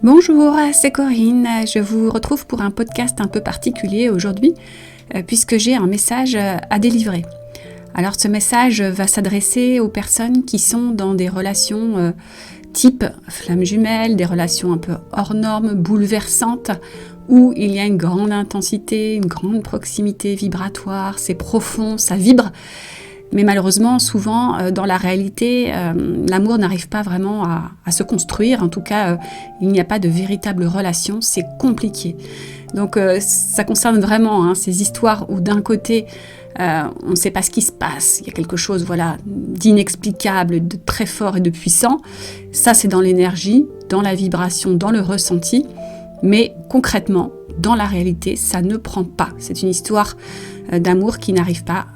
Bonjour, c'est Corinne. Je vous retrouve pour un podcast un peu particulier aujourd'hui puisque j'ai un message à délivrer. Alors ce message va s'adresser aux personnes qui sont dans des relations type flamme jumelle, des relations un peu hors normes, bouleversantes, où il y a une grande intensité, une grande proximité vibratoire, c'est profond, ça vibre. Mais malheureusement, souvent, dans la réalité, l'amour n'arrive pas vraiment à se construire. En tout cas, il n'y a pas de véritable relation. C'est compliqué. Donc, ça concerne vraiment ces histoires où d'un côté, on ne sait pas ce qui se passe. Il y a quelque chose d'inexplicable, de très fort et de puissant. Ça, c'est dans l'énergie, dans la vibration, dans le ressenti. Mais concrètement, dans la réalité, ça ne prend pas. C'est une histoire d'amour qui n'arrive pas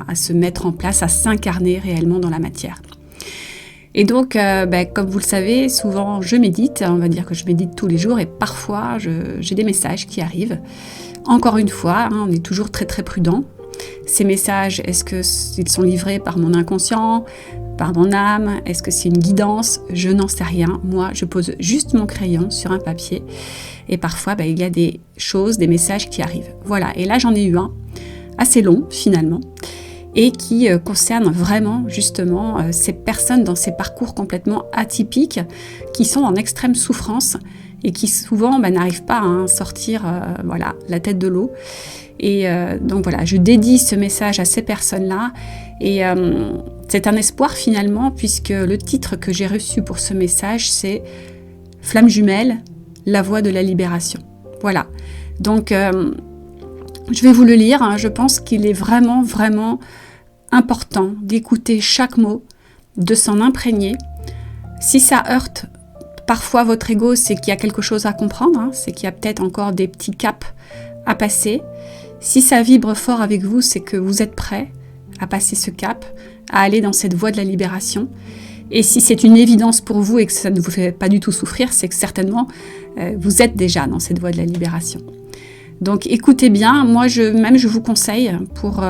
à se mettre en place, à s'incarner réellement dans la matière. Et donc, comme vous le savez, souvent je médite, on va dire que je médite tous les jours et parfois j'ai des messages qui arrivent. Encore une fois, on est toujours très très prudent. Ces messages, est-ce qu'ils sont livrés par mon inconscient, par mon âme? Est-ce que c'est une guidance? Je n'en sais rien. Moi, je pose juste mon crayon sur un papier et parfois, il y a des choses, des messages qui arrivent. Voilà, et là j'en ai eu un assez long finalement, et qui concerne vraiment justement ces personnes dans ces parcours complètement atypiques, qui sont en extrême souffrance et qui souvent n'arrivent pas à sortir la tête de l'eau. Et donc voilà, je dédie ce message à ces personnes-là, et c'est un espoir finalement, puisque le titre que j'ai reçu pour ce message, c'est « Flamme jumelle, la voie de la libération ». Voilà, donc je vais vous le lire, je pense qu'il est vraiment, vraiment important d'écouter chaque mot, de s'en imprégner. Si ça heurte parfois votre ego, c'est qu'il y a quelque chose à comprendre, c'est qu'il y a peut-être encore des petits caps à passer. Si ça vibre fort avec vous, c'est que vous êtes prêt à passer ce cap, à aller dans cette voie de la libération. Et si c'est une évidence pour vous et que ça ne vous fait pas du tout souffrir, c'est que certainement vous êtes déjà dans cette voie de la libération. Donc écoutez bien, moi je vous conseille pour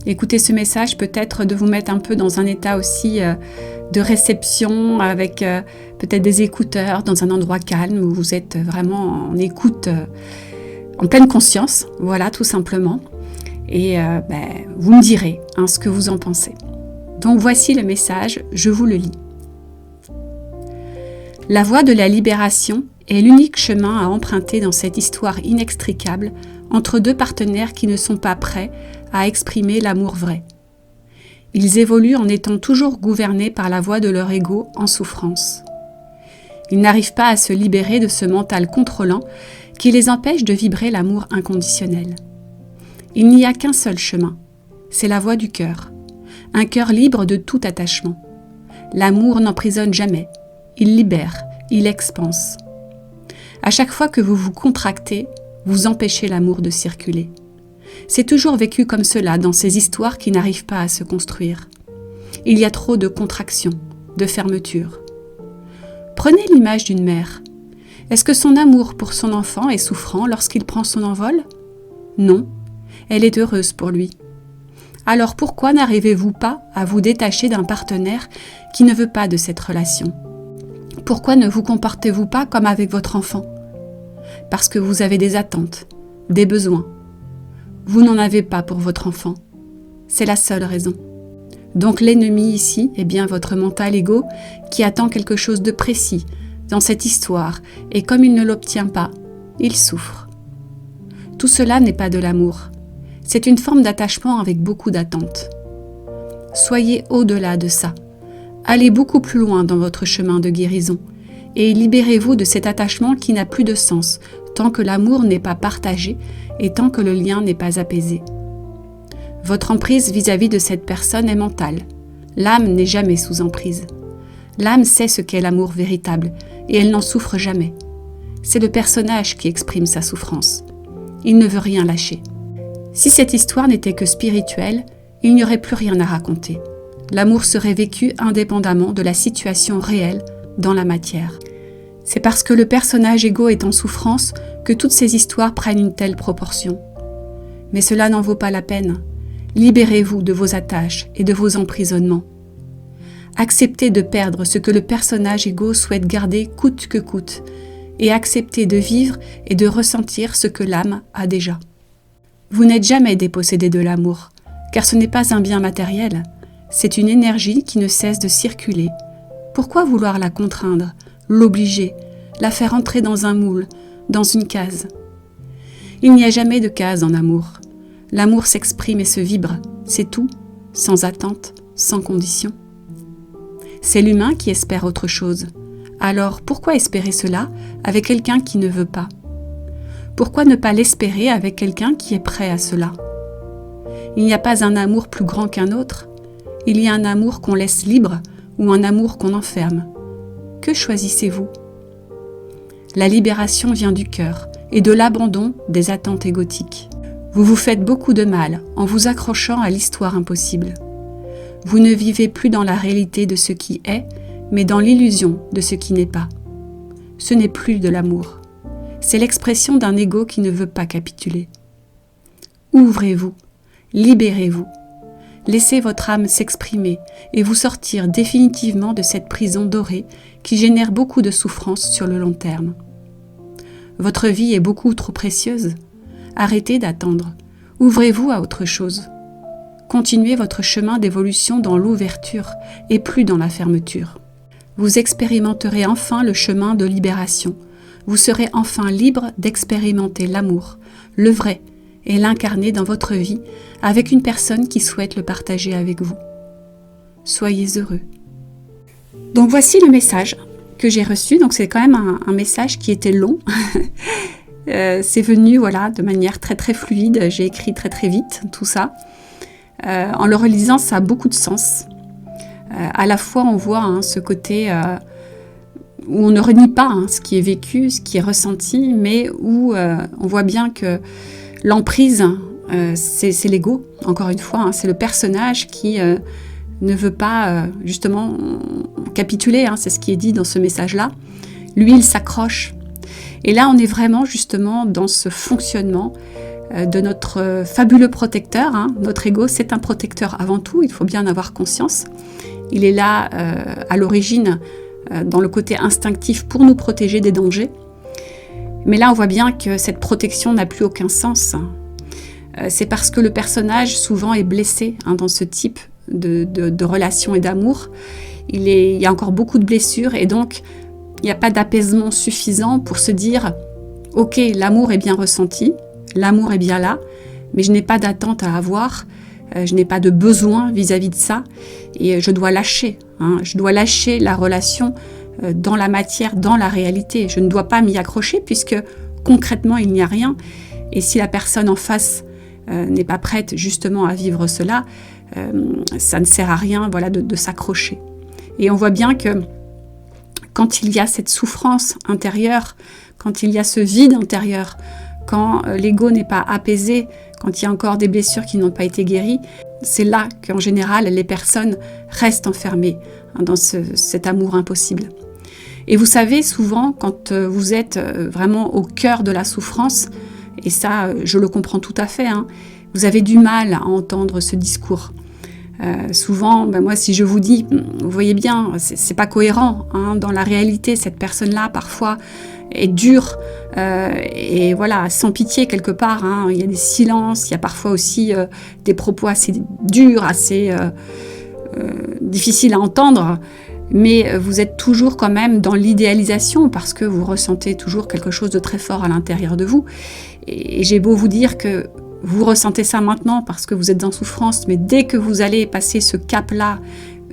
écouter ce message, peut-être de vous mettre un peu dans un état aussi de réception, avec peut-être des écouteurs, dans un endroit calme où vous êtes vraiment en écoute, en pleine conscience, voilà tout simplement. Et vous me direz ce que vous en pensez. Donc voici le message, je vous le lis. La voie de la libération est l'unique chemin à emprunter dans cette histoire inextricable entre deux partenaires qui ne sont pas prêts à exprimer l'amour vrai. Ils évoluent en étant toujours gouvernés par la voix de leur ego en souffrance. Ils n'arrivent pas à se libérer de ce mental contrôlant qui les empêche de vibrer l'amour inconditionnel. Il n'y a qu'un seul chemin, c'est la voie du cœur, un cœur libre de tout attachement. L'amour n'emprisonne jamais, il libère, il expanse. À chaque fois que vous vous contractez, vous empêchez l'amour de circuler. C'est toujours vécu comme cela dans ces histoires qui n'arrivent pas à se construire. Il y a trop de contraction, de fermeture. Prenez l'image d'une mère. Est-ce que son amour pour son enfant est souffrant lorsqu'il prend son envol? Non, elle est heureuse pour lui. Alors pourquoi n'arrivez-vous pas à vous détacher d'un partenaire qui ne veut pas de cette relation? Pourquoi ne vous comportez-vous pas comme avec votre enfant? Parce que vous avez des attentes, des besoins. Vous n'en avez pas pour votre enfant. C'est la seule raison. Donc l'ennemi ici est bien votre mental ego qui attend quelque chose de précis dans cette histoire, et comme il ne l'obtient pas, il souffre. Tout cela n'est pas de l'amour. C'est une forme d'attachement avec beaucoup d'attentes. Soyez au-delà de ça. Allez beaucoup plus loin dans votre chemin de guérison et libérez-vous de cet attachement qui n'a plus de sens tant que l'amour n'est pas partagé et tant que le lien n'est pas apaisé. Votre emprise vis-à-vis de cette personne est mentale. L'âme n'est jamais sous emprise. L'âme sait ce qu'est l'amour véritable et elle n'en souffre jamais. C'est le personnage qui exprime sa souffrance. Il ne veut rien lâcher. Si cette histoire n'était que spirituelle, il n'y aurait plus rien à raconter. L'amour serait vécu indépendamment de la situation réelle dans la matière. C'est parce que le personnage égo est en souffrance que toutes ces histoires prennent une telle proportion. Mais cela n'en vaut pas la peine. Libérez-vous de vos attaches et de vos emprisonnements. Acceptez de perdre ce que le personnage égo souhaite garder coûte que coûte, et accepter de vivre et de ressentir ce que l'âme a déjà. Vous n'êtes jamais dépossédé de l'amour, car ce n'est pas un bien matériel, c'est une énergie qui ne cesse de circuler. Pourquoi vouloir la contraindre, l'obliger, la faire entrer dans un moule, dans une case ? Il n'y a jamais de case en amour. L'amour s'exprime et se vibre, c'est tout, sans attente, sans condition. C'est l'humain qui espère autre chose. Alors pourquoi espérer cela avec quelqu'un qui ne veut pas ? Pourquoi ne pas l'espérer avec quelqu'un qui est prêt à cela ? Il n'y a pas un amour plus grand qu'un autre. Il y a un amour qu'on laisse libre ou un amour qu'on enferme. Que choisissez-vous ? La libération vient du cœur et de l'abandon des attentes égotiques. Vous vous faites beaucoup de mal en vous accrochant à l'histoire impossible. Vous ne vivez plus dans la réalité de ce qui est, mais dans l'illusion de ce qui n'est pas. Ce n'est plus de l'amour. C'est l'expression d'un ego qui ne veut pas capituler. Ouvrez-vous, libérez-vous. Laissez votre âme s'exprimer et vous sortir définitivement de cette prison dorée qui génère beaucoup de souffrance sur le long terme. Votre vie est beaucoup trop précieuse. Arrêtez d'attendre. Ouvrez-vous à autre chose. Continuez votre chemin d'évolution dans l'ouverture et plus dans la fermeture. Vous expérimenterez enfin le chemin de libération. Vous serez enfin libre d'expérimenter l'amour, le vrai, et l'incarner dans votre vie avec une personne qui souhaite le partager avec vous. Soyez heureux. Donc voici le message que j'ai reçu. Donc c'est quand même un message qui était long. C'est venu de manière très très fluide. J'ai écrit très très vite tout ça. En le relisant, ça a beaucoup de sens. À la fois, on voit ce côté où on ne renie pas ce qui est vécu, ce qui est ressenti, mais où on voit bien que l'emprise, c'est l'ego, encore une fois. C'est le personnage qui ne veut pas justement capituler, c'est ce qui est dit dans ce message-là. Lui, il s'accroche. Et là, on est vraiment justement dans ce fonctionnement de notre fabuleux protecteur. Notre ego, c'est un protecteur avant tout, il faut bien en avoir conscience. Il est là à l'origine, dans le côté instinctif, pour nous protéger des dangers. Mais là, on voit bien que cette protection n'a plus aucun sens. C'est parce que le personnage, souvent, est blessé dans ce type de relation et d'amour. Il y a encore beaucoup de blessures et donc, il n'y a pas d'apaisement suffisant pour se dire « Ok, l'amour est bien ressenti, l'amour est bien là, mais je n'ai pas d'attente à avoir, je n'ai pas de besoin vis-à-vis de ça et je dois lâcher. Je dois lâcher la relation dans la matière, dans la réalité. Je ne dois pas m'y accrocher puisque concrètement, il n'y a rien. Et si la personne en face n'est pas prête justement à vivre cela, ça ne sert à rien de s'accrocher. Et on voit bien que quand il y a cette souffrance intérieure, quand il y a ce vide intérieur, quand l'ego n'est pas apaisé, quand il y a encore des blessures qui n'ont pas été guéries, c'est là qu'en général les personnes restent enfermées dans cet amour impossible. Et vous savez, souvent, quand vous êtes vraiment au cœur de la souffrance, et ça, je le comprends tout à fait, vous avez du mal à entendre ce discours. Souvent, moi, si je vous dis, vous voyez bien, c'est pas cohérent. Dans la réalité, cette personne-là, parfois, est dure et sans pitié quelque part. Il y a des silences, il y a parfois aussi des propos assez durs, assez difficiles à entendre. Mais vous êtes toujours quand même dans l'idéalisation parce que vous ressentez toujours quelque chose de très fort à l'intérieur de vous. Et j'ai beau vous dire que vous ressentez ça maintenant parce que vous êtes en souffrance, mais dès que vous allez passer ce cap-là,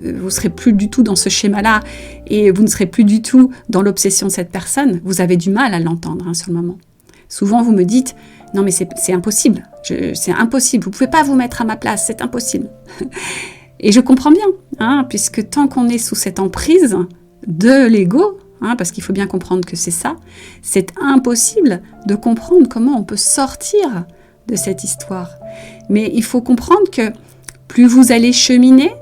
vous ne serez plus du tout dans ce schéma-là et vous ne serez plus du tout dans l'obsession de cette personne. Vous avez du mal à l'entendre sur le moment. Souvent, vous me dites « Non, mais c'est impossible. C'est impossible. Vous ne pouvez pas vous mettre à ma place. C'est impossible. » Et je comprends bien, puisque tant qu'on est sous cette emprise de l'ego, parce qu'il faut bien comprendre que c'est ça, c'est impossible de comprendre comment on peut sortir de cette histoire. Mais il faut comprendre que plus vous allez cheminer,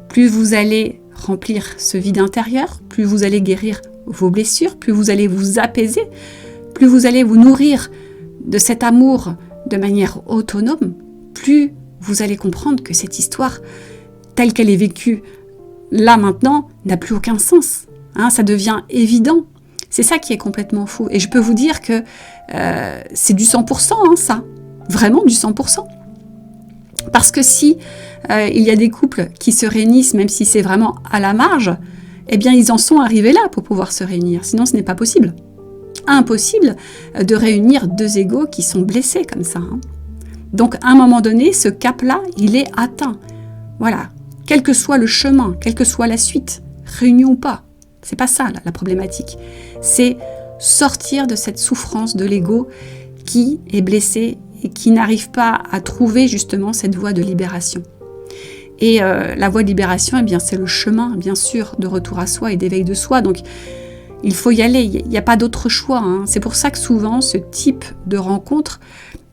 plus vous allez remplir ce vide intérieur, plus vous allez guérir vos blessures, plus vous allez vous apaiser, plus vous allez vous nourrir de cet amour de manière autonome, plus vous allez comprendre que cette histoire, telle qu'elle est vécue là maintenant, n'a plus aucun sens. Ça devient évident. C'est ça qui est complètement fou. Et je peux vous dire que c'est du 100%, hein, ça. Vraiment du 100%. Parce que si il y a des couples qui se réunissent, même si c'est vraiment à la marge, eh bien ils en sont arrivés là pour pouvoir se réunir. Sinon ce n'est pas possible. Impossible de réunir deux égos qui sont blessés comme ça. Hein. Donc à un moment donné, ce cap-là, il est atteint. Voilà. Quel que soit le chemin, quelle que soit la suite, réunion ou pas. C'est pas ça la problématique. C'est sortir de cette souffrance de l'ego qui est blessé et qui n'arrive pas à trouver justement cette voie de libération. Et la voie de libération, eh bien, c'est le chemin, bien sûr, de retour à soi et d'éveil de soi. Donc, il faut y aller. Il n'y a pas d'autre choix. Hein. C'est pour ça que souvent, ce type de rencontre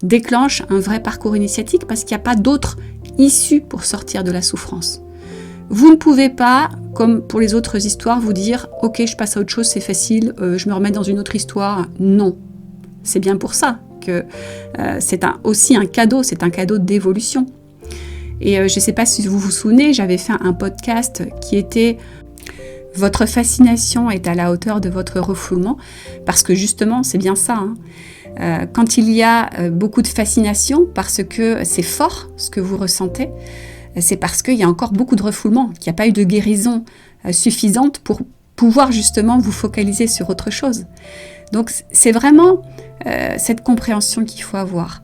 déclenche un vrai parcours initiatique parce qu'il n'y a pas d'autre issue pour sortir de la souffrance. Vous ne pouvez pas, comme pour les autres histoires, vous dire « Ok, je passe à autre chose, c'est facile, je me remets dans une autre histoire. » Non. C'est bien pour ça que c'est aussi un cadeau, c'est un cadeau d'évolution. Et je ne sais pas si vous vous souvenez, j'avais fait un podcast qui était « Votre fascination est à la hauteur de votre refoulement » parce que justement, c'est bien ça. Hein. Quand il y a beaucoup de fascination, parce que c'est fort ce que vous ressentez, c'est parce qu'il y a encore beaucoup de refoulement, qu'il n'y a pas eu de guérison suffisante pour pouvoir justement vous focaliser sur autre chose. Donc c'est vraiment cette compréhension qu'il faut avoir.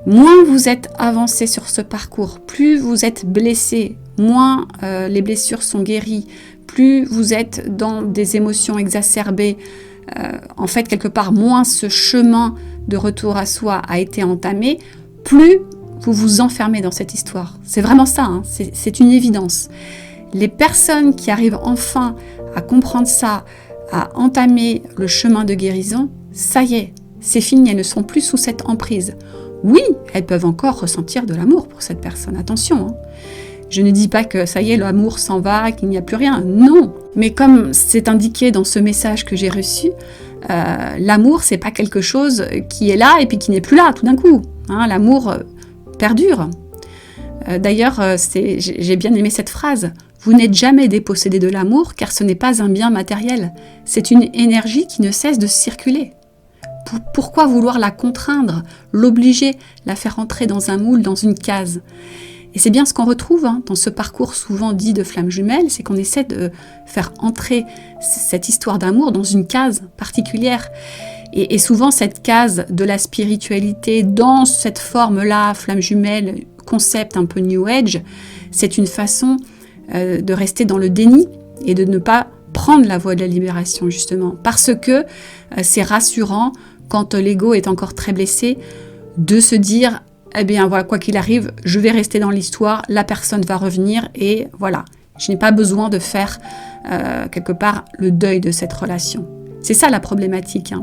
Moins vous êtes avancé sur ce parcours, plus vous êtes blessé, moins les blessures sont guéries, plus vous êtes dans des émotions exacerbées, en fait quelque part moins ce chemin de retour à soi a été entamé, plus vous vous enfermez dans cette histoire. C'est vraiment ça, hein, c'est une évidence. Les personnes qui arrivent enfin à comprendre ça, à entamer le chemin de guérison, ça y est, c'est fini, elles ne sont plus sous cette emprise. Oui, elles peuvent encore ressentir de l'amour pour cette personne, attention. Hein. Je ne dis pas que ça y est, l'amour s'en va, qu'il n'y a plus rien, non. Mais comme c'est indiqué dans ce message que j'ai reçu, l'amour, c'est pas quelque chose qui est là et puis qui n'est plus là tout d'un coup. Hein, l'amour perdure. D'ailleurs, j'ai bien aimé cette phrase. Vous n'êtes jamais dépossédé de l'amour car ce n'est pas un bien matériel. C'est une énergie qui ne cesse de circuler. Pourquoi vouloir la contraindre, l'obliger, la faire entrer dans un moule, dans une case ? Et c'est bien ce qu'on retrouve dans ce parcours souvent dit de flamme jumelle, c'est qu'on essaie de faire entrer cette histoire d'amour dans une case particulière. Et souvent cette case de la spiritualité dans cette forme-là, flamme jumelle, concept un peu New Age, c'est une façon de rester dans le déni et de ne pas prendre la voie de la libération justement. Parce que c'est rassurant quand l'ego est encore très blessé de se dire eh bien voilà, quoi qu'il arrive, je vais rester dans l'histoire, la personne va revenir et voilà, je n'ai pas besoin de faire quelque part le deuil de cette relation. C'est ça la problématique. Hein.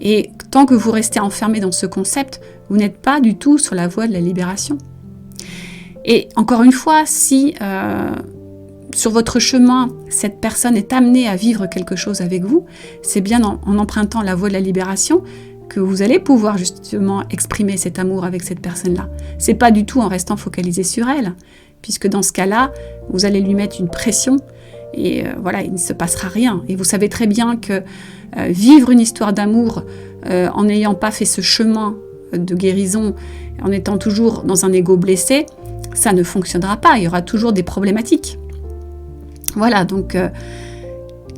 Et tant que vous restez enfermé dans ce concept, vous n'êtes pas du tout sur la voie de la libération. Et encore une fois, si sur votre chemin, cette personne est amenée à vivre quelque chose avec vous, c'est bien en empruntant la voie de la libération que vous allez pouvoir justement exprimer cet amour avec cette personne-là. C'est pas du tout en restant focalisé sur elle, puisque dans ce cas-là, vous allez lui mettre une pression et voilà, il ne se passera rien. Et vous savez très bien que vivre une histoire d'amour en n'ayant pas fait ce chemin de guérison, en étant toujours dans un ego blessé, ça ne fonctionnera pas, il y aura toujours des problématiques. Voilà, donc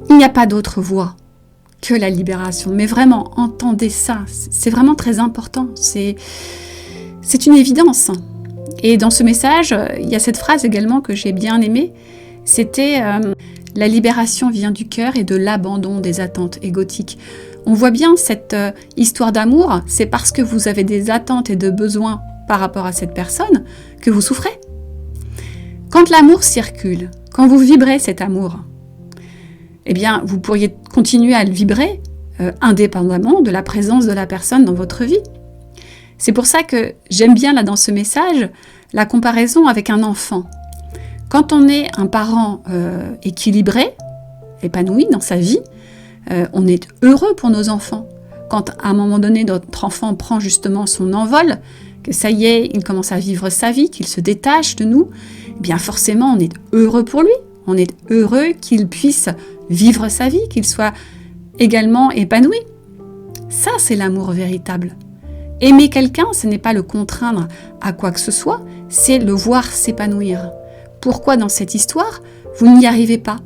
il n'y a pas d'autre voie que la libération. Mais vraiment, entendez ça, c'est vraiment très important, c'est une évidence. Et dans ce message, il y a cette phrase également que j'ai bien aimée, c'était « La libération vient du cœur et de l'abandon des attentes égotiques ». On voit bien cette histoire d'amour, c'est parce que vous avez des attentes et de besoins par rapport à cette personne que vous souffrez. Quand l'amour circule, quand vous vibrez cet amour, eh bien, vous pourriez continuer à le vibrer indépendamment de la présence de la personne dans votre vie. C'est pour ça que j'aime bien là dans ce message la comparaison avec un enfant. Quand on est un parent équilibré, épanoui dans sa vie, on est heureux pour nos enfants. Quand à un moment donné notre enfant prend justement son envol, que ça y est, il commence à vivre sa vie, qu'il se détache de nous, eh bien forcément on est heureux pour lui. On est heureux qu'il puisse vivre sa vie, qu'il soit également épanoui. Ça, c'est l'amour véritable. Aimer quelqu'un, ce n'est pas le contraindre à quoi que ce soit, c'est le voir s'épanouir. Pourquoi dans cette histoire, vous n'y arrivez pas ?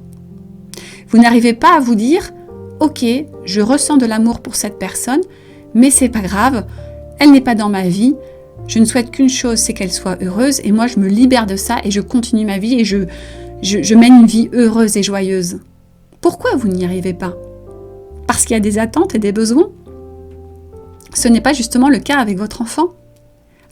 Vous n'arrivez pas à vous dire « Ok, je ressens de l'amour pour cette personne, mais c'est pas grave, elle n'est pas dans ma vie, je ne souhaite qu'une chose, c'est qu'elle soit heureuse, et moi je me libère de ça et je continue ma vie et je mène une vie heureuse et joyeuse. » Pourquoi vous n'y arrivez pas ? Parce qu'il y a des attentes et des besoins. Ce n'est pas justement le cas avec votre enfant.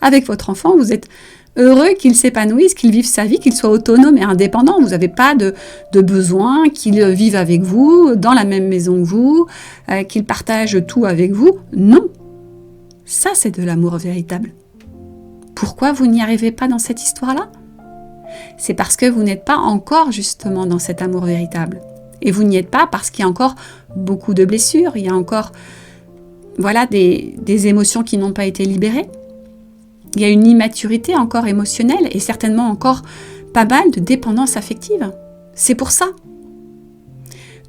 Avec votre enfant, vous êtes heureux qu'il s'épanouisse, qu'il vive sa vie, qu'il soit autonome et indépendant. Vous n'avez pas de besoin qu'il vive avec vous, dans la même maison que vous, qu'il partage tout avec vous. Non. Ça, c'est de l'amour véritable. Pourquoi vous n'y arrivez pas dans cette histoire-là ? C'est parce que vous n'êtes pas encore justement dans cet amour véritable. Et vous n'y êtes pas parce qu'il y a encore beaucoup de blessures, il y a encore des émotions qui n'ont pas été libérées. Il y a une immaturité encore émotionnelle et certainement encore pas mal de dépendance affective. C'est pour ça.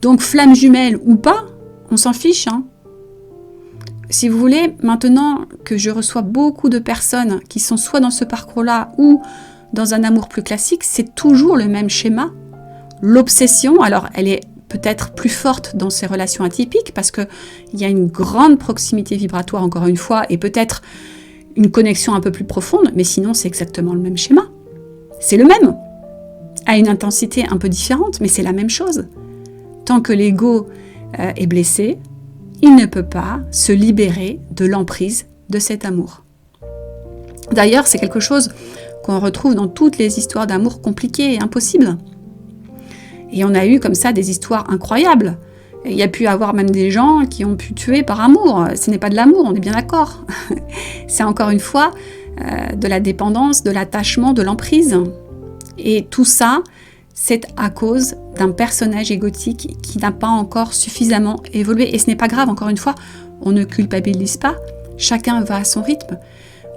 Donc flamme jumelle ou pas, on s'en fiche. Si vous voulez, maintenant que je reçois beaucoup de personnes qui sont soit dans ce parcours-là ou dans un amour plus classique, c'est toujours le même schéma. L'obsession, alors elle est peut-être plus forte dans ces relations atypiques parce qu'il y a une grande proximité vibratoire encore une fois et peut-être une connexion un peu plus profonde, mais sinon c'est exactement le même schéma. C'est le même, à une intensité un peu différente, mais c'est la même chose. Tant que l'ego est blessé, il ne peut pas se libérer de l'emprise de cet amour. D'ailleurs, c'est quelque chose qu'on retrouve dans toutes les histoires d'amour compliquées et impossibles. Et on a eu comme ça des histoires incroyables. Il y a pu avoir même des gens qui ont pu tuer par amour. Ce n'est pas de l'amour, on est bien d'accord. C'est encore une fois de la dépendance, de l'attachement, de l'emprise. Et tout ça, c'est à cause d'un personnage égotique qui n'a pas encore suffisamment évolué. Et ce n'est pas grave, encore une fois, on ne culpabilise pas. Chacun va à son rythme.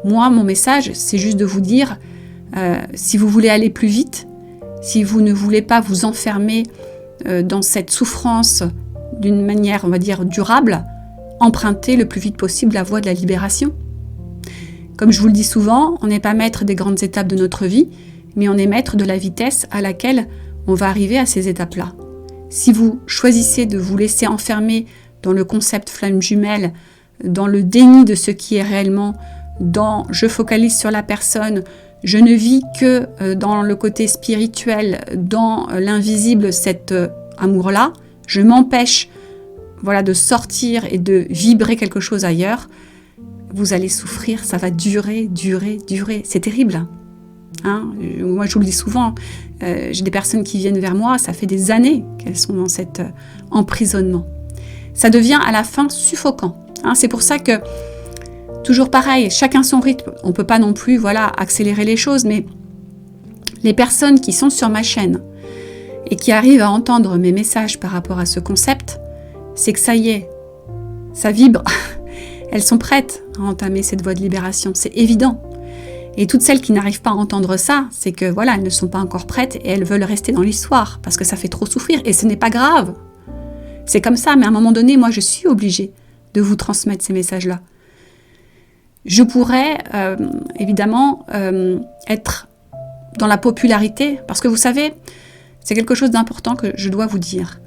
Moi, mon message, c'est juste de vous dire, si vous voulez aller plus vite, si vous ne voulez pas vous enfermer dans cette souffrance d'une manière, on va dire, durable, empruntez le plus vite possible la voie de la libération. Comme je vous le dis souvent, on n'est pas maître des grandes étapes de notre vie, mais on est maître de la vitesse à laquelle on va arriver à ces étapes-là. Si vous choisissez de vous laisser enfermer dans le concept flamme jumelle, dans le déni de ce qui est réellement, dans « je focalise sur la personne », je ne vis que dans le côté spirituel, dans l'invisible, cet amour-là. Je m'empêche de sortir et de vibrer quelque chose ailleurs. Vous allez souffrir, ça va durer. C'est terrible. Moi, je vous le dis souvent, j'ai des personnes qui viennent vers moi, ça fait des années qu'elles sont dans cet emprisonnement. Ça devient à la fin suffocant. C'est pour ça que toujours pareil, chacun son rythme. On ne peut pas non plus accélérer les choses, mais les personnes qui sont sur ma chaîne et qui arrivent à entendre mes messages par rapport à ce concept, c'est que ça y est, ça vibre. Elles sont prêtes à entamer cette voie de libération, c'est évident. Et toutes celles qui n'arrivent pas à entendre ça, c'est que elles ne sont pas encore prêtes et elles veulent rester dans l'histoire parce que ça fait trop souffrir et ce n'est pas grave. C'est comme ça, mais à un moment donné, moi je suis obligée de vous transmettre ces messages-là. Je pourrais évidemment être dans la popularité, parce que vous savez, c'est quelque chose d'important que je dois vous dire.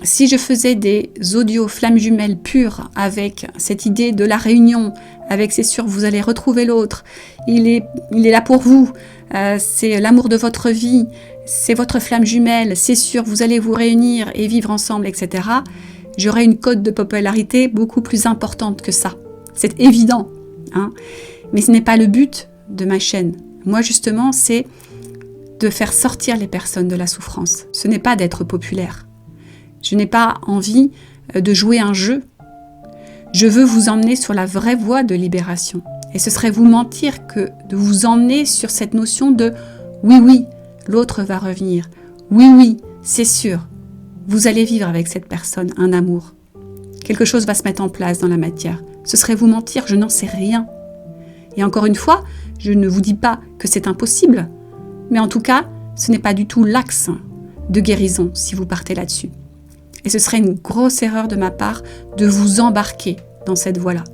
Si je faisais des audios flammes jumelles pures avec cette idée de la réunion, avec c'est sûr vous allez retrouver l'autre, il est là pour vous, c'est l'amour de votre vie, c'est votre flamme jumelle, c'est sûr vous allez vous réunir et vivre ensemble, etc. J'aurais une cote de popularité beaucoup plus importante que ça. C'est évident, mais ce n'est pas le but de ma chaîne. Moi, justement, c'est de faire sortir les personnes de la souffrance. Ce n'est pas d'être populaire. Je n'ai pas envie de jouer un jeu. Je veux vous emmener sur la vraie voie de libération. Et ce serait vous mentir que de vous emmener sur cette notion de « oui, l'autre va revenir. Oui, c'est sûr. Vous allez vivre avec cette personne un amour. Quelque chose va se mettre en place dans la matière. » Ce serait vous mentir, je n'en sais rien. Et encore une fois, je ne vous dis pas que c'est impossible, mais en tout cas, ce n'est pas du tout l'axe de guérison si vous partez là-dessus. Et ce serait une grosse erreur de ma part de vous embarquer dans cette voie-là.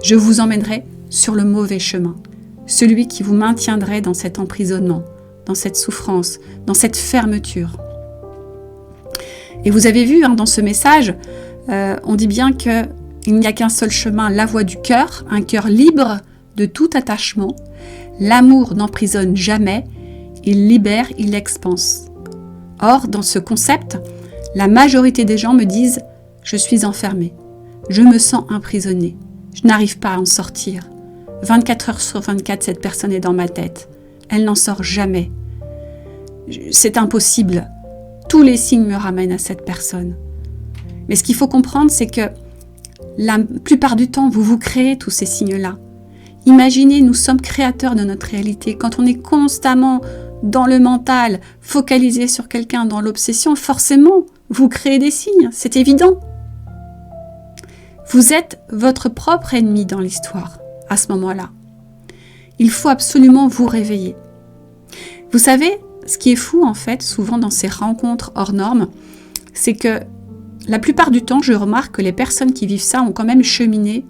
Je vous emmènerai sur le mauvais chemin, celui qui vous maintiendrait dans cet emprisonnement, dans cette souffrance, dans cette fermeture. Et vous avez vu dans ce message, on dit bien qu'il n'y a qu'un seul chemin, la voie du cœur, un cœur libre de tout attachement. L'amour n'emprisonne jamais, il libère, il expanse. Or, dans ce concept, la majorité des gens me disent « Je suis enfermée, je me sens emprisonnée, je n'arrive pas à en sortir. 24 heures sur 24, cette personne est dans ma tête. Elle n'en sort jamais. C'est impossible. Tous les signes me ramènent à cette personne. » Mais ce qu'il faut comprendre, c'est que la plupart du temps, vous vous créez tous ces signes-là. Imaginez, nous sommes créateurs de notre réalité. Quand on est constamment dans le mental, focalisé sur quelqu'un, dans l'obsession, forcément, vous créez des signes, c'est évident. Vous êtes votre propre ennemi dans l'histoire, à ce moment-là. Il faut absolument vous réveiller. Vous savez, ce qui est fou, en fait, souvent dans ces rencontres hors normes, c'est que la plupart du temps, je remarque que les personnes qui vivent ça ont quand même cheminé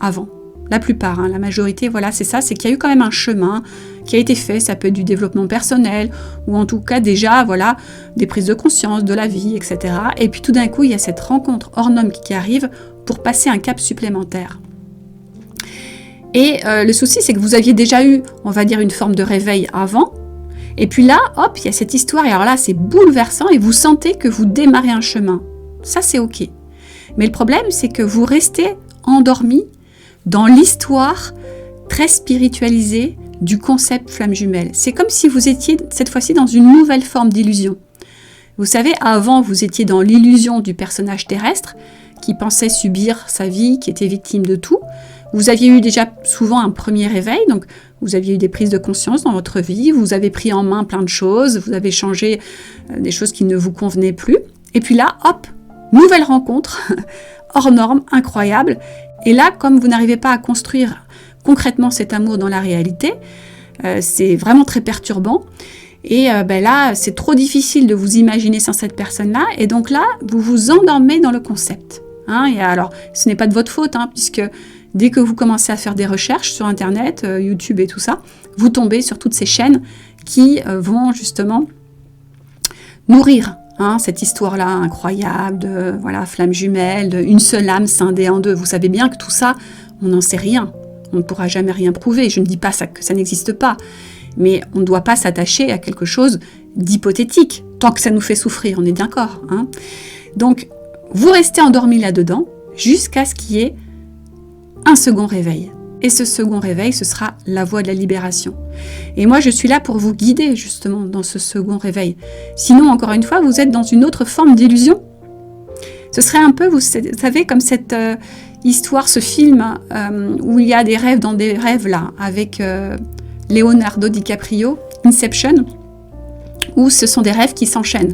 avant. La plupart, la majorité, voilà, c'est ça, c'est qu'il y a eu quand même un chemin qui a été fait, ça peut être du développement personnel, ou en tout cas déjà, voilà, des prises de conscience de la vie, etc. Et puis tout d'un coup, il y a cette rencontre hors norme qui arrive pour passer un cap supplémentaire. Et le souci, c'est que vous aviez déjà eu, on va dire, une forme de réveil avant, et puis là, hop, il y a cette histoire, et alors là, c'est bouleversant, et vous sentez que vous démarrez un chemin. Ça, c'est OK. Mais le problème, c'est que vous restez endormi dans l'histoire très spiritualisée du concept flamme jumelle. C'est comme si vous étiez cette fois-ci dans une nouvelle forme d'illusion. Vous savez, avant, vous étiez dans l'illusion du personnage terrestre qui pensait subir sa vie, qui était victime de tout. Vous aviez eu déjà souvent un premier réveil, donc vous aviez eu des prises de conscience dans votre vie, vous avez pris en main plein de choses, vous avez changé des choses qui ne vous convenaient plus. Et puis là, hop, nouvelle rencontre, hors norme, incroyable. Et là, comme vous n'arrivez pas à construire concrètement cet amour dans la réalité, c'est vraiment très perturbant. Et là, c'est trop difficile de vous imaginer sans cette personne-là. Et donc là, vous vous endormez dans le concept. Et alors, ce n'est pas de votre faute, puisque dès que vous commencez à faire des recherches sur Internet, YouTube et tout ça, vous tombez sur toutes ces chaînes qui vont justement nourrir cette histoire-là incroyable de flamme jumelle, une seule âme scindée en deux. Vous savez bien que tout ça, on n'en sait rien. On ne pourra jamais rien prouver. Je ne dis pas que ça n'existe pas. Mais on ne doit pas s'attacher à quelque chose d'hypothétique, tant que ça nous fait souffrir, on est d'accord. Donc, vous restez endormi là-dedans, jusqu'à ce qu'il y ait un second réveil. Et ce second réveil, ce sera la voie de la libération. Et moi, je suis là pour vous guider, justement, dans ce second réveil. Sinon, encore une fois, vous êtes dans une autre forme d'illusion. Ce serait un peu, vous savez, comme cette histoire, ce film, où il y a des rêves dans des rêves, là, avec Leonardo DiCaprio, Inception, où ce sont des rêves qui s'enchaînent.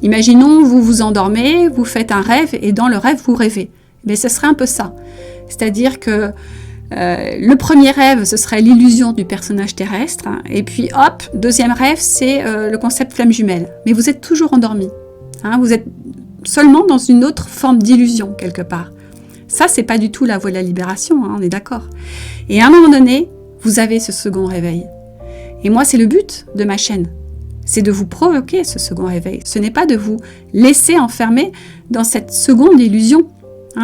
Imaginons, vous vous endormez, vous faites un rêve, et dans le rêve, vous rêvez. Mais ce serait un peu ça. C'est-à-dire que le premier rêve, ce serait l'illusion du personnage terrestre. Et puis, hop, deuxième rêve, c'est le concept flamme jumelle. Mais vous êtes toujours endormi. Vous êtes seulement dans une autre forme d'illusion, quelque part. Ça, c'est pas du tout la voie de la libération, on est d'accord. Et à un moment donné, vous avez ce second réveil. Et moi, c'est le but de ma chaîne. C'est de vous provoquer ce second réveil. Ce n'est pas de vous laisser enfermer dans cette seconde illusion.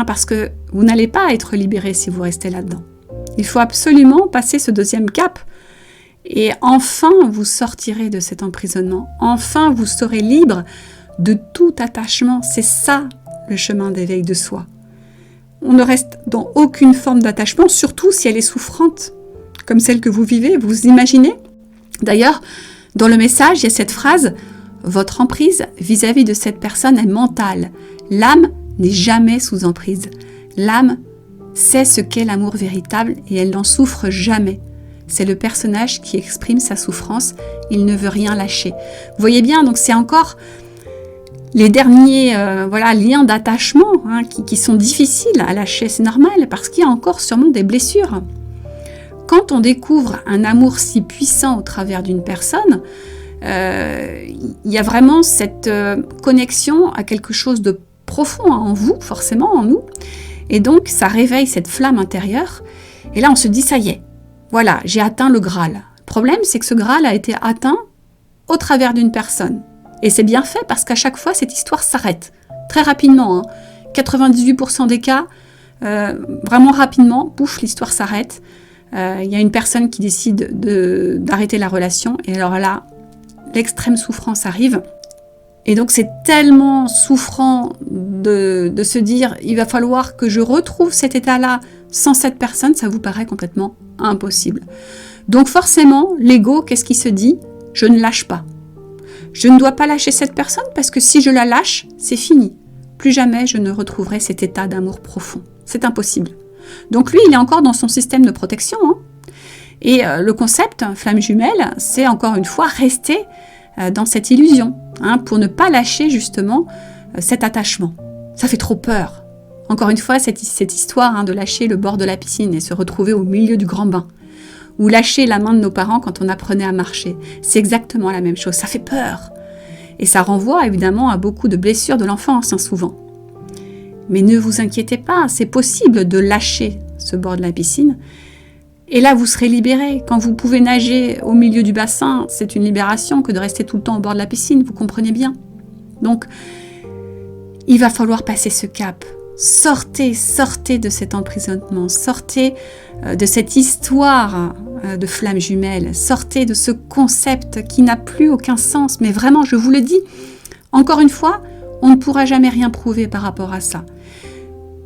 Parce que vous n'allez pas être libéré si vous restez là-dedans. Il faut absolument passer ce deuxième cap. Et enfin, vous sortirez de cet emprisonnement. Enfin, vous serez libre de tout attachement. C'est ça, le chemin d'éveil de soi. On ne reste dans aucune forme d'attachement, surtout si elle est souffrante, comme celle que vous vivez. Vous imaginez ? D'ailleurs, dans le message, il y a cette phrase « Votre emprise vis-à-vis de cette personne est mentale. L'âme n'est jamais sous emprise. L'âme sait ce qu'est l'amour véritable et elle n'en souffre jamais. C'est le personnage qui exprime sa souffrance, il ne veut rien lâcher. » Vous voyez bien, donc c'est encore les derniers liens d'attachement qui sont difficiles à lâcher. C'est normal parce qu'il y a encore sûrement des blessures. Quand on découvre un amour si puissant au travers d'une personne, il y a vraiment cette connexion à quelque chose de profond en vous, forcément en nous. Et donc, ça réveille cette flamme intérieure. Et là, on se dit, ça y est, voilà, j'ai atteint le Graal. Le problème, c'est que ce Graal a été atteint au travers d'une personne. Et c'est bien fait parce qu'à chaque fois, cette histoire s'arrête. Très rapidement, 98% des cas, vraiment rapidement, pouf, l'histoire s'arrête. Il y a une personne qui décide d'arrêter la relation. Et alors là, l'extrême souffrance arrive. Et donc, c'est tellement souffrant de se dire « il va falloir que je retrouve cet état-là sans cette personne », ça vous paraît complètement impossible. Donc forcément, l'ego, qu'est-ce qu'il se dit ? Je ne lâche pas. Je ne dois pas lâcher cette personne parce que si je la lâche, c'est fini. Plus jamais je ne retrouverai cet état d'amour profond. C'est impossible. Donc lui, il est encore dans son système de protection. Et le concept, flamme jumelle, c'est encore une fois rester dans cette illusion, pour ne pas lâcher justement cet attachement. Ça fait trop peur. Encore une fois, cette histoire de lâcher le bord de la piscine et se retrouver au milieu du grand bain, ou lâcher la main de nos parents quand on apprenait à marcher. C'est exactement la même chose, ça fait peur. Et ça renvoie évidemment à beaucoup de blessures de l'enfance, souvent. Mais ne vous inquiétez pas, c'est possible de lâcher ce bord de la piscine. Et là, vous serez libéré. Quand vous pouvez nager au milieu du bassin, c'est une libération que de rester tout le temps au bord de la piscine, vous comprenez bien. Donc, il va falloir passer ce cap. Sortez de cet emprisonnement, sortez de cette histoire de flamme jumelle, sortez de ce concept qui n'a plus aucun sens. Mais vraiment, je vous le dis, encore une fois, on ne pourra jamais rien prouver par rapport à ça.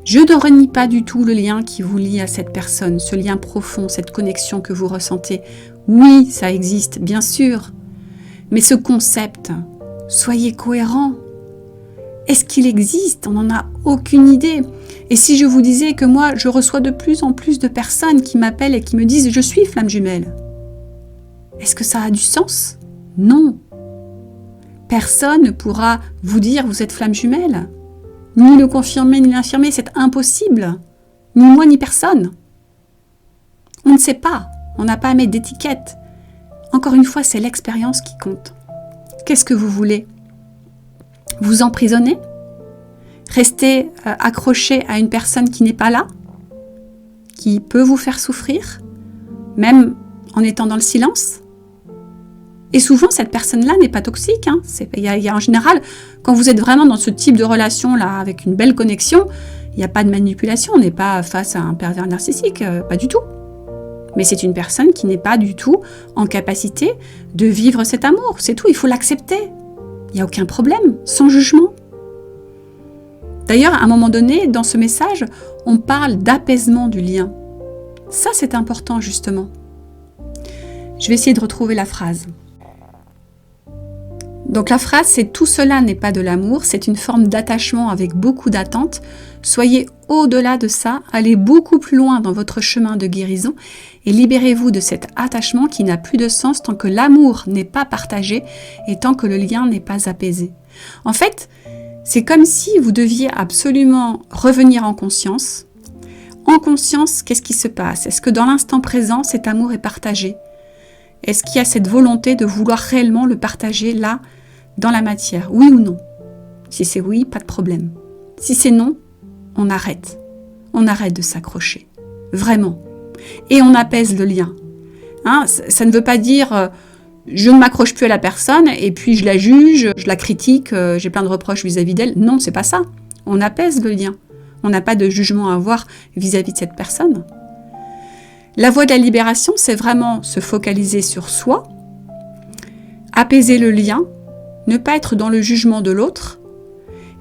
Je ne renie pas du tout le lien qui vous lie à cette personne, ce lien profond, cette connexion que vous ressentez. Oui, ça existe, bien sûr. Mais ce concept, soyez cohérents. Est-ce qu'il existe ? On n'en a aucune idée. Et si je vous disais que moi, je reçois de plus en plus de personnes qui m'appellent et qui me disent « je suis flamme jumelle », est-ce que ça a du sens ? Non. Personne ne pourra vous dire « vous êtes flamme jumelle ». Ni le confirmer, ni l'infirmer, c'est impossible. Ni moi, ni personne. On ne sait pas. On n'a pas à mettre d'étiquette. Encore une fois, c'est l'expérience qui compte. Qu'est-ce que vous voulez ? Vous emprisonner ? Rester accroché à une personne qui n'est pas là ? Qui peut vous faire souffrir ? Même en étant dans le silence ? Et souvent, cette personne-là n'est pas toxique. Il y a en général, quand vous êtes vraiment dans ce type de relation-là, avec une belle connexion, il n'y a pas de manipulation. On n'est pas face à un pervers narcissique, pas du tout. Mais c'est une personne qui n'est pas du tout en capacité de vivre cet amour. C'est tout, il faut l'accepter. Il n'y a aucun problème, sans jugement. D'ailleurs, à un moment donné, dans ce message, on parle d'apaisement du lien. Ça, c'est important, justement. Je vais essayer de retrouver la phrase. Donc la phrase, c'est « tout cela n'est pas de l'amour, c'est une forme d'attachement avec beaucoup d'attente. Soyez au-delà de ça, allez beaucoup plus loin dans votre chemin de guérison et libérez-vous de cet attachement qui n'a plus de sens tant que l'amour n'est pas partagé et tant que le lien n'est pas apaisé. » En fait, c'est comme si vous deviez absolument revenir en conscience. En conscience, qu'est-ce qui se passe ? Est-ce que dans l'instant présent, cet amour est partagé ? Est-ce qu'il y a cette volonté de vouloir réellement le partager là, dans la matière ? Oui ou non ? Si c'est oui, pas de problème. Si c'est non, on arrête. On arrête de s'accrocher. Vraiment. Et on apaise le lien. Ça ne veut pas dire je ne m'accroche plus à la personne et puis je la juge, je la critique, j'ai plein de reproches vis-à-vis d'elle. Non, c'est pas ça. On apaise le lien. On n'a pas de jugement à avoir vis-à-vis de cette personne. La voie de la libération, c'est vraiment se focaliser sur soi, apaiser le lien, ne pas être dans le jugement de l'autre.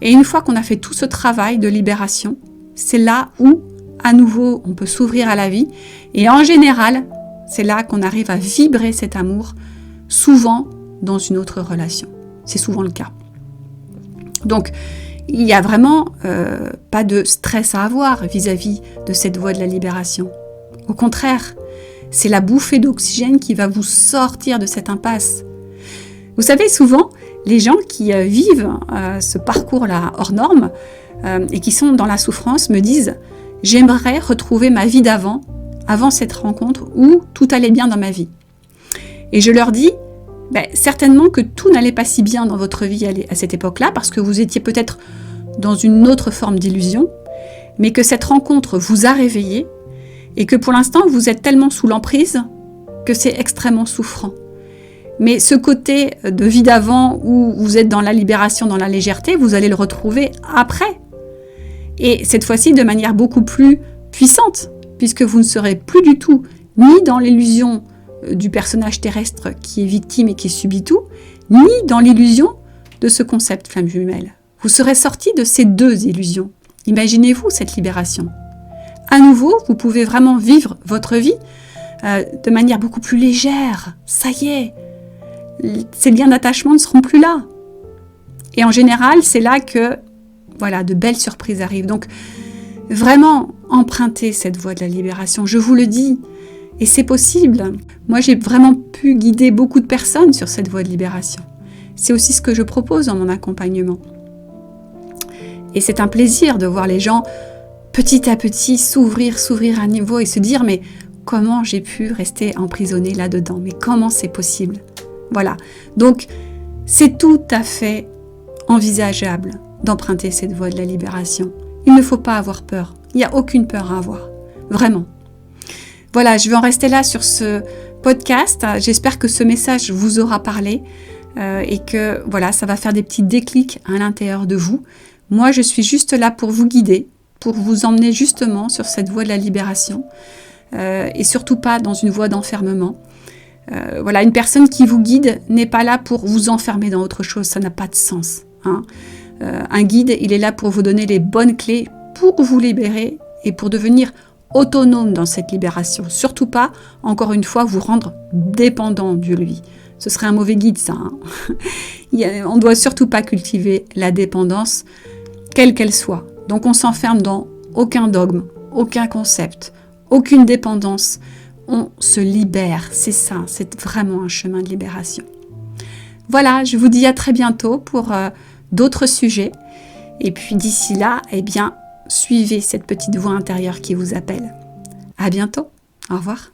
Et une fois qu'on a fait tout ce travail de libération, c'est là où, à nouveau, on peut s'ouvrir à la vie. Et en général, c'est là qu'on arrive à vibrer cet amour, souvent dans une autre relation. C'est souvent le cas. Donc, il n'y a vraiment pas de stress à avoir vis-à-vis de cette voie de la libération. Au contraire, c'est la bouffée d'oxygène qui va vous sortir de cette impasse. Vous savez, souvent, les gens qui vivent ce parcours-là hors norme et qui sont dans la souffrance me disent « J'aimerais retrouver ma vie d'avant, avant cette rencontre où tout allait bien dans ma vie. » Et je leur dis certainement que tout n'allait pas si bien dans votre vie à cette époque-là parce que vous étiez peut-être dans une autre forme d'illusion, mais que cette rencontre vous a réveillé et que pour l'instant vous êtes tellement sous l'emprise que c'est extrêmement souffrant. Mais ce côté de vie d'avant où vous êtes dans la libération, dans la légèreté, vous allez le retrouver après. Et cette fois-ci de manière beaucoup plus puissante, puisque vous ne serez plus du tout ni dans l'illusion du personnage terrestre qui est victime et qui subit tout, ni dans l'illusion de ce concept flamme jumelle. Vous serez sorti de ces deux illusions. Imaginez-vous cette libération. À nouveau, vous pouvez vraiment vivre votre vie de manière beaucoup plus légère. Ça y est, ces liens d'attachement ne seront plus là. Et en général, c'est là que de belles surprises arrivent. Donc, vraiment, empruntez cette voie de la libération. Je vous le dis, et c'est possible. Moi, j'ai vraiment pu guider beaucoup de personnes sur cette voie de libération. C'est aussi ce que je propose dans mon accompagnement. Et c'est un plaisir de voir les gens petit à petit s'ouvrir à niveau et se dire mais comment j'ai pu rester emprisonnée là-dedans? Mais comment c'est possible? Voilà. Donc, c'est tout à fait envisageable d'emprunter cette voie de la libération. Il ne faut pas avoir peur. Il n'y a aucune peur à avoir. Vraiment. Voilà, je vais en rester là sur ce podcast. J'espère que ce message vous aura parlé et que ça va faire des petits déclics à l'intérieur de vous. Moi, je suis juste là pour vous guider, pour vous emmener justement sur cette voie de la libération et surtout pas dans une voie d'enfermement. Une personne qui vous guide n'est pas là pour vous enfermer dans autre chose, ça n'a pas de sens. Un guide, il est là pour vous donner les bonnes clés pour vous libérer et pour devenir autonome dans cette libération. Surtout pas, encore une fois, vous rendre dépendant de lui. Ce serait un mauvais guide, ça. On ne doit surtout pas cultiver la dépendance, quelle qu'elle soit. Donc on s'enferme dans aucun dogme, aucun concept, aucune dépendance. On se libère, c'est ça, c'est vraiment un chemin de libération. Voilà, je vous dis à très bientôt pour d'autres sujets. Et puis d'ici là, suivez cette petite voix intérieure qui vous appelle. À bientôt, au revoir.